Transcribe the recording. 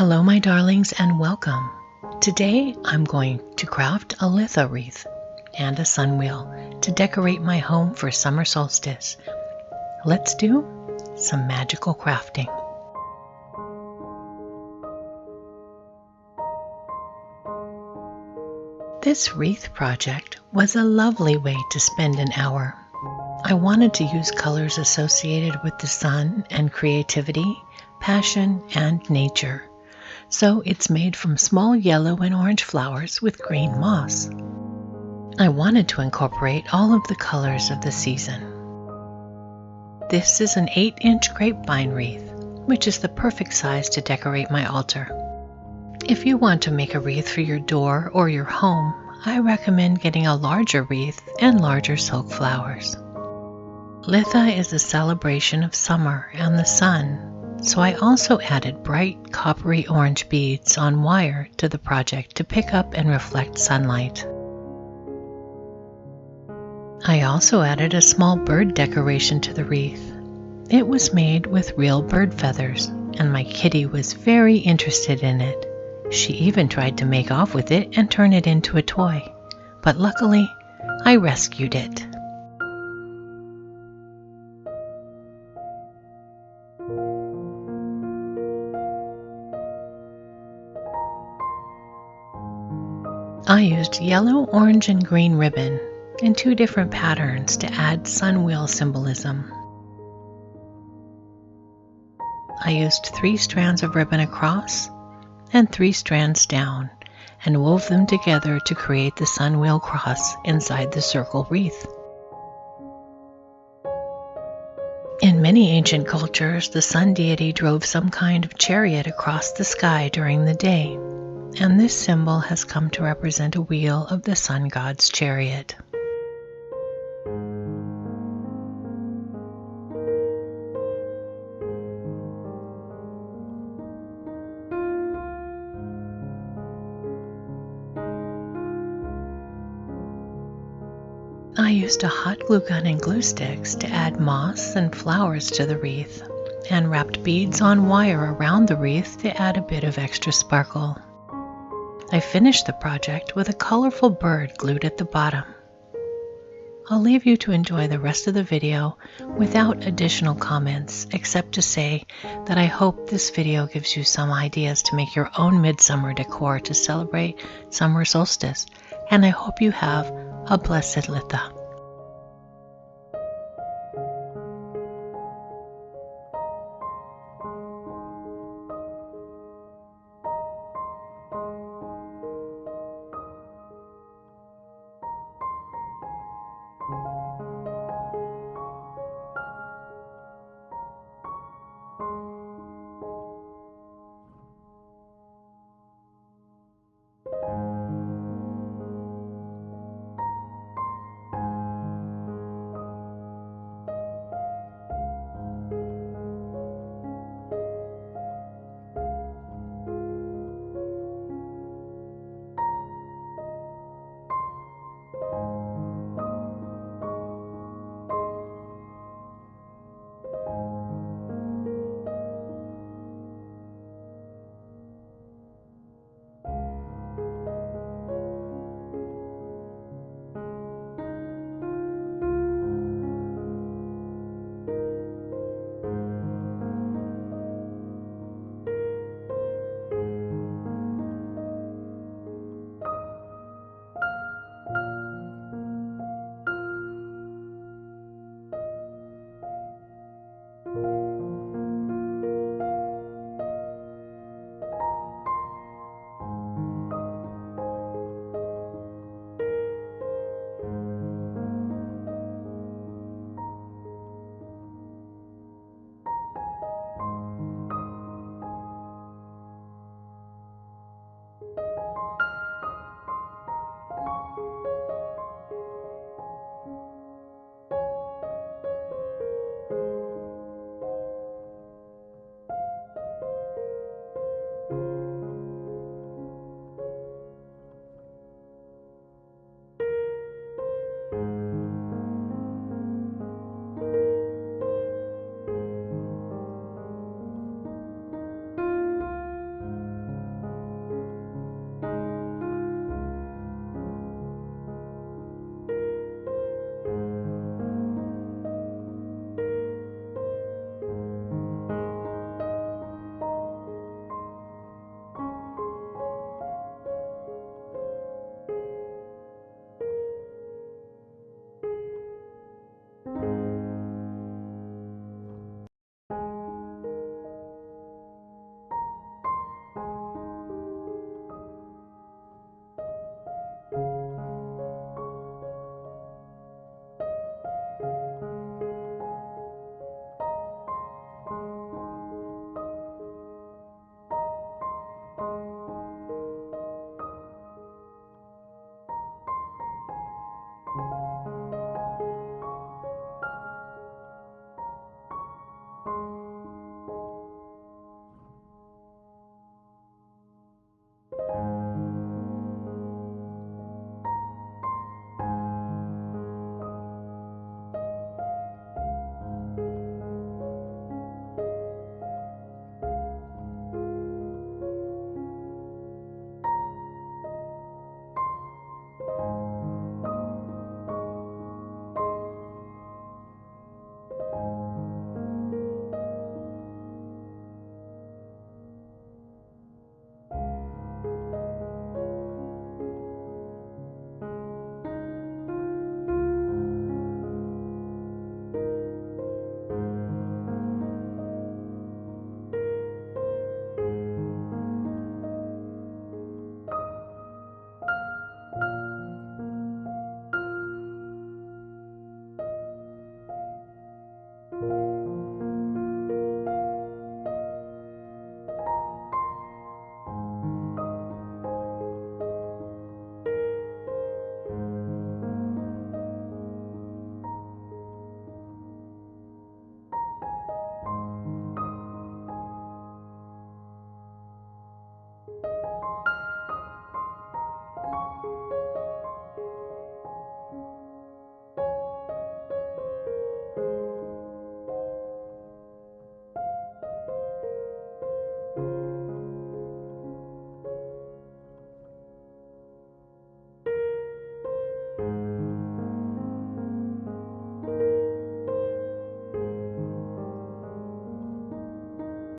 Hello my darlings and welcome. Today I'm going to craft a Litha Wreath and a sun wheel to decorate my home for summer solstice. Let's do some magical crafting. This wreath project was a lovely way to spend an hour. I wanted to use colors associated with the sun and creativity, passion, and nature. So it's made from small yellow and orange flowers with green moss. I wanted to incorporate all of the colors of the season. This is an 8-inch grapevine wreath, which is the perfect size to decorate my altar. If you want to make a wreath for your door or your home, I recommend getting a larger wreath and larger silk flowers. Litha is a celebration of summer and the sun, so I also added bright coppery orange beads on wire to the project to pick up and reflect sunlight. I also added a small bird decoration to the wreath. It was made with real bird feathers, and my kitty was very interested in it. She even tried to make off with it and turn it into a toy, but luckily I rescued it. I used yellow, orange, and green ribbon in 2 different patterns to add sun wheel symbolism. I used 3 strands of ribbon across and 3 strands down and wove them together to create the sun wheel cross inside the circle wreath. In many ancient cultures, the sun deity drove some kind of chariot across the sky during the day, and this symbol has come to represent a wheel of the sun god's chariot. I used a hot glue gun and glue sticks to add moss and flowers to the wreath, and wrapped beads on wire around the wreath to add a bit of extra sparkle. I finished the project with a colorful bird glued at the bottom. I'll leave you to enjoy the rest of the video without additional comments, except to say that I hope this video gives you some ideas to make your own midsummer decor to celebrate summer solstice, and I hope you have a blessed Litha.